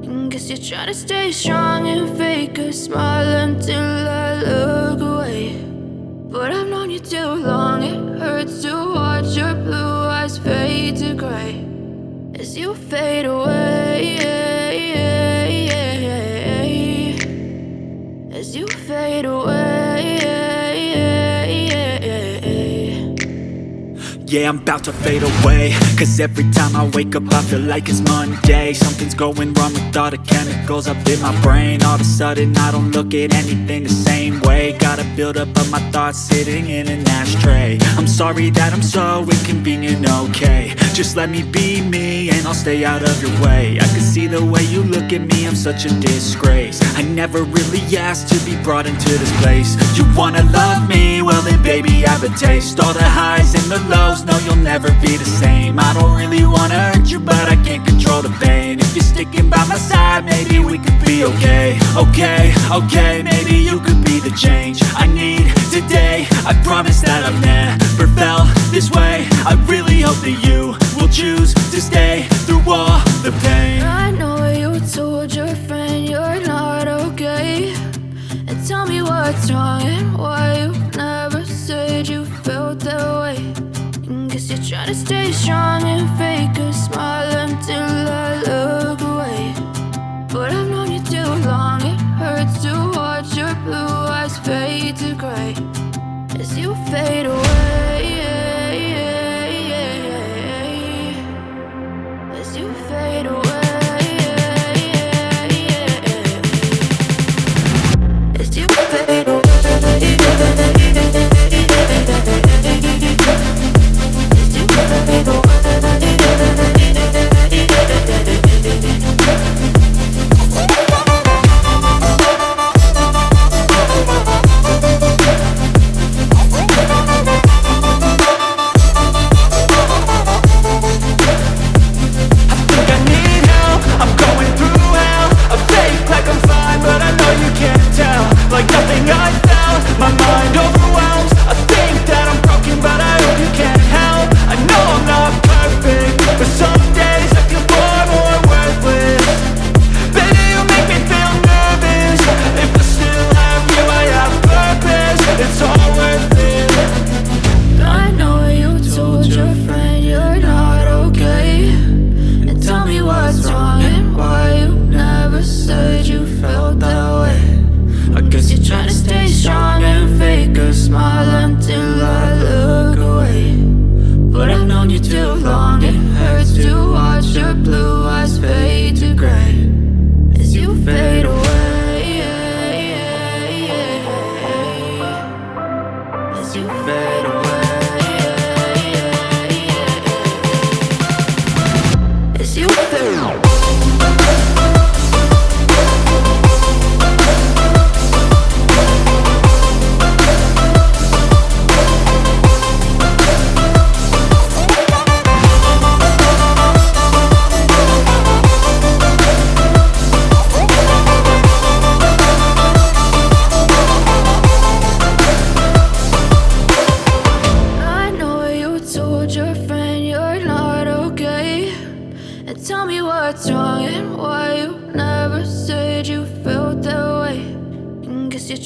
Guess you're trying to stay strong and fake a smile until I look away. But I've known you too long, it hurts to watch your blue eyes fade to gray as you fade away, as you fade away. Yeah, I'm about to fade away, cause every time I wake up I feel like it's Monday. Something's going wrong with all the chemicals up in my brain. All of a sudden I don't look at anything the same way. Gotta build up of my thoughts sitting in an ashtray. I'm sorry that I'm so inconvenient, okay. Just let me be me and I'll stay out of your way. I can see the way you look at me, I'm such a disgrace. I never really asked to be brought into this place. You wanna love me? Well then baby I have a taste. All the highs and the lows, no you'll never be the same. I don't really wanna hurt you but I can't control the pain. If you're sticking by my side maybe we could be okay. Okay, maybe you could be the change I need today. I promise that I've never felt this way. I really hope that you will choose to stay through all the pain. I know you told your friend you're not okay, and tell me what's wrong and why you never said you felt that way. Guess you're trying to stay strong and fake a smile until I look away. But I've known you too long, it hurts to watch your blue eyes fade to gray as you fade away, as you fade away, as you fade away.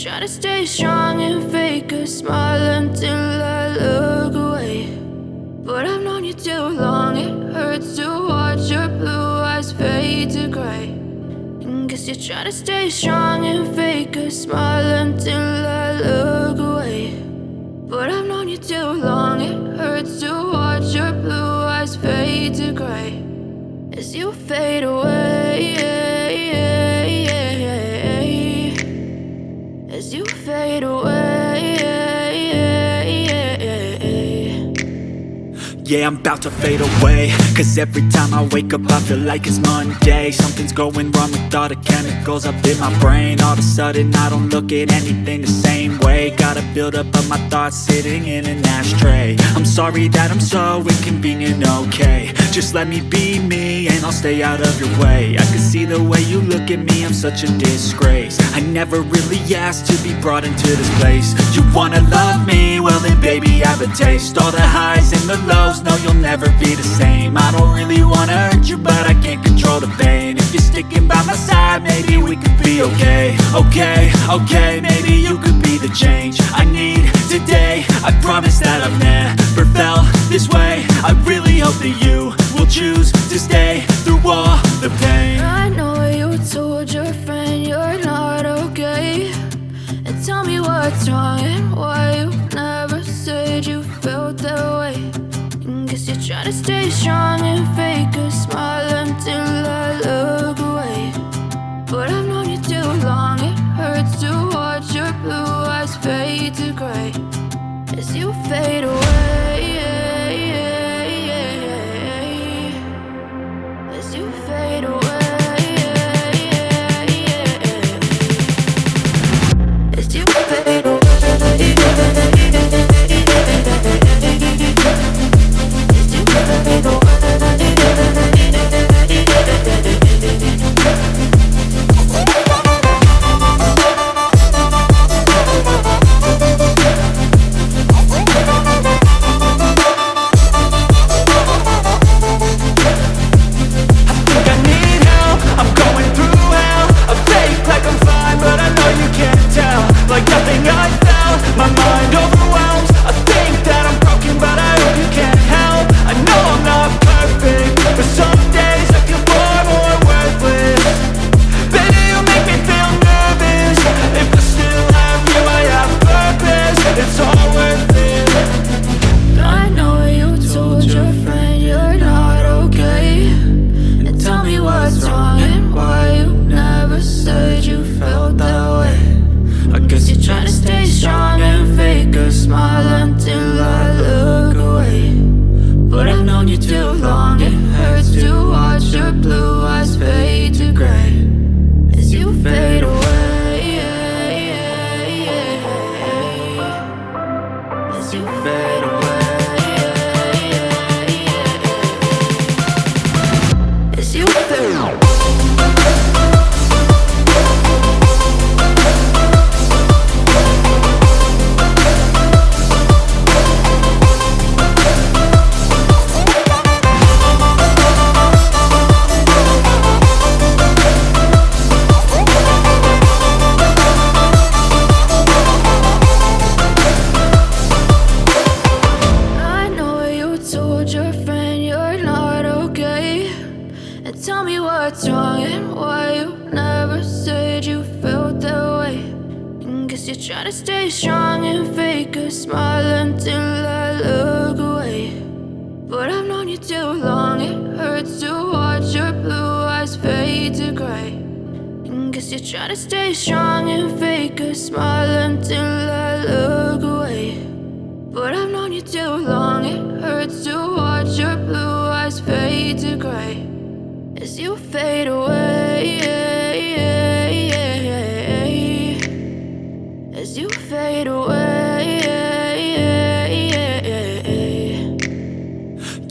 Try to stay strong and fake a smile until I look away. But I've known you too long, it hurts to watch your blue eyes fade to gray. Guess you're trying to stay strong and fake a smile until I look away. But I've known you too long, it hurts to watch your blue eyes fade to gray as you fade away, as you fade away. Yeah, I'm about to fade away, cause every time I wake up I feel like it's Monday. Something's going wrong with all the chemicals up in my brain. All of a sudden I don't look at anything the same way. Gotta build up of my thoughts sitting in an ashtray. I'm sorry that I'm so inconvenient, okay. Just let me be me and I'll stay out of your way. I can see the way you look at me, I'm such a disgrace. I never really asked to be brought into this place. You wanna love me? Well then baby I have a taste. All the highs and the lows, lows, no, you'll never be the same. I don't really wanna hurt you, but I can't control the pain. If you're sticking by my side, maybe we could be okay. Okay, maybe you could be the change I need today. I promise that I've never felt this way. I really hope that you will choose to stay through all the pain. I know you told your friend you're not okay, and tell me what's wrong and why you never said you felt that way. Guess you're trying to stay strong and fake a smile until I look away. But I've known you too long, it hurts to watch your blue eyes fade to gray as you fade away. As you fade away. As you fade away. Try to stay strong and fake a smile until I look away. But I've known you too long, it hurts to watch your blue eyes fade to gray as you fade away. As you fade away.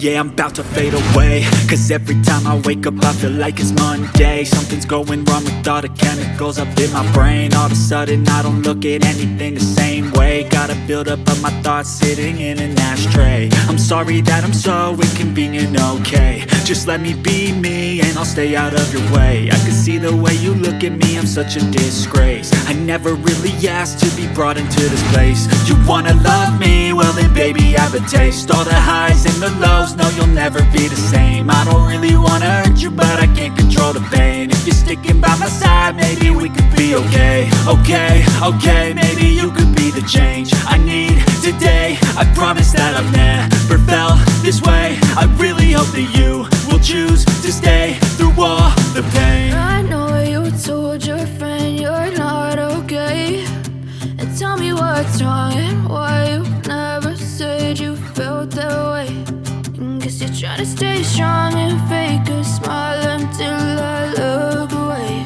Yeah, I'm about to fade away, cause every time I wake up I feel like it's Monday. Something's going wrong with all the chemicals up in my brain. All of a sudden I don't look at anything the same way. Got a buildup of my thoughts sitting in an ashtray. I'm sorry that I'm so inconvenient, okay. Just let me be me and I'll stay out of your way. I can see the way you look at me, I'm such a disgrace. I never really asked to be brought into this place. You wanna love me? Well then baby I have a taste. All the highs and the lows, no, you'll never be the same. I don't really wanna hurt you, but I can't control the pain. If you're sticking by my side, maybe we could be okay. Okay, maybe you could be the change I need today. I promise that I've never felt this way. I really hope that you will choose to stay through all the pain. I know you told your friend you're not okay, and tell me what's wrong and why you never said you felt that way. Guess you're trying to stay strong and fake a smile until I look away.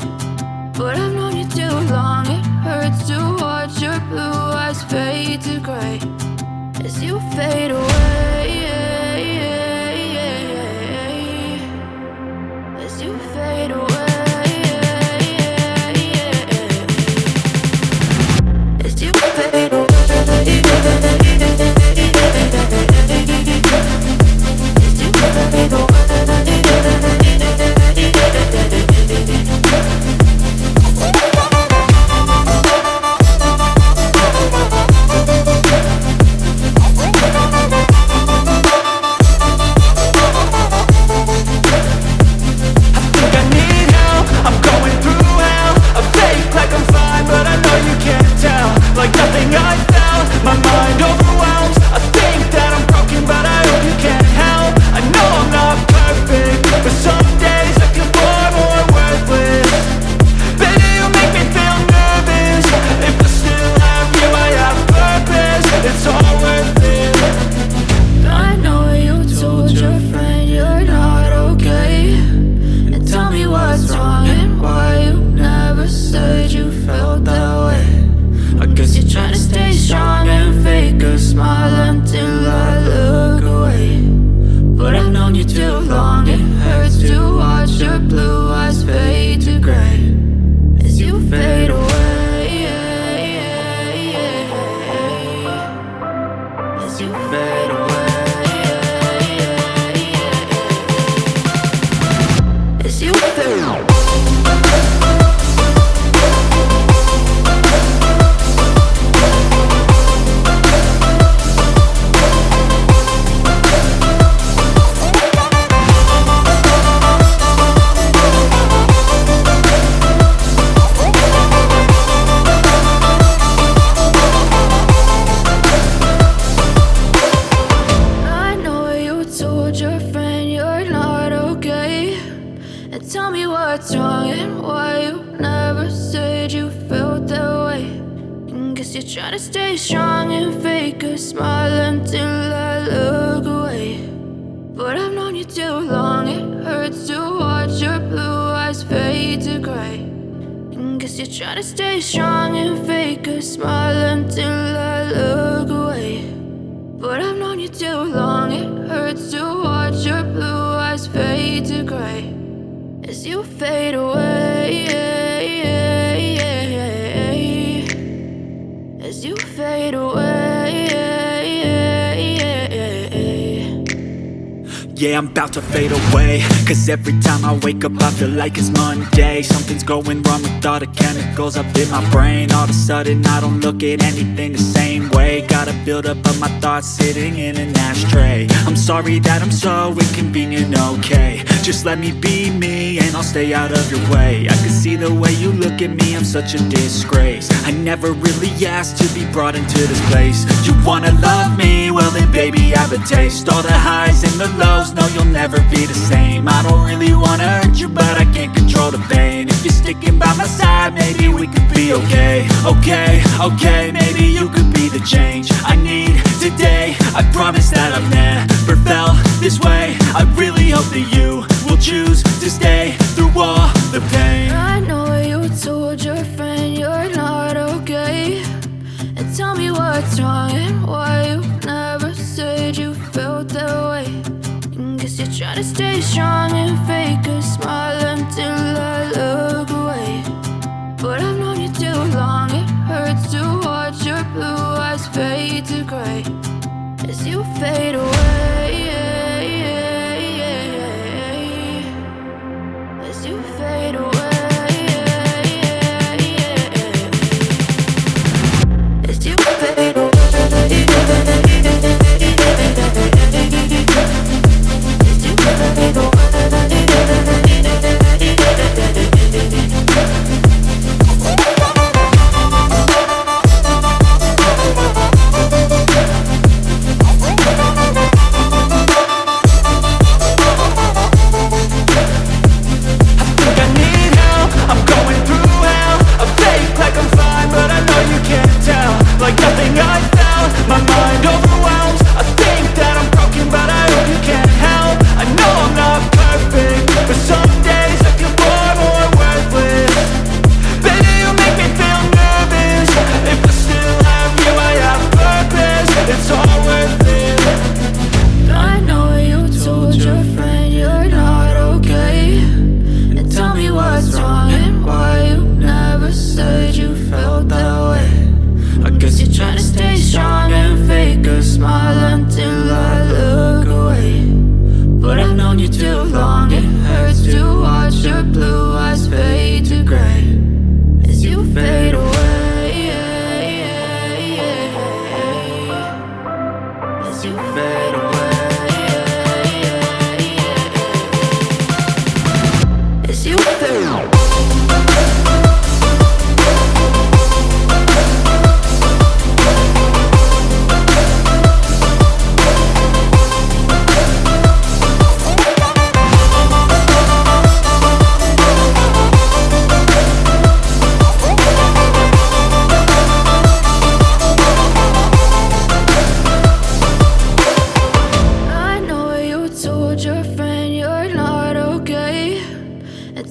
But I've known you too long, it hurts to watch your blue eyes fade to gray as you fade away. As you fade away. As you fade away. and why you never said you felt that way. And guess you're trying to stay strong and fake a smile until I look away. But I've known you too long, it hurts to watch your blue eyes fade to gray. And guess you're trying to stay strong and fake a smile until I look away. But I've known you too long, it hurts to watch your blue eyes fade to gray as you fade away, as you fade away. Yeah, I'm about to fade away, cause every time I wake up I feel like it's Monday. Something's going wrong with all the chemicals up in my brain. All of a sudden I don't look at anything the same way. Gotta build up of my thoughts sitting in an ashtray. I'm sorry that I'm so inconvenient, okay. Just let me be me and I'll stay out of your way. I can see the way you look at me, I'm such a disgrace. I never really asked to be brought into this place. You wanna love me? Well then baby have a taste. All the highs and the lows, no, you'll never be the same. I don't really wanna hurt you, but I can't control the pain. If you're sticking by my side, maybe we could be okay. Okay, maybe you could be the change I need today. I promise that I've never felt this way. I really hope that you will choose to stay through all the pain. I know you told your friend you're not okay, and tell me what's wrong and why you never said you felt that way. Guess you're trying to stay strong and fake a smile until I look away. But I've known you too long, it hurts to watch your blue eyes fade to gray as you fade away, as you fade away, as you fade away.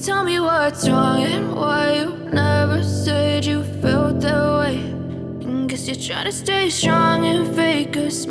Tell me what's wrong and why you never said you felt that way. And guess you're trying to stay strong and fake a smile.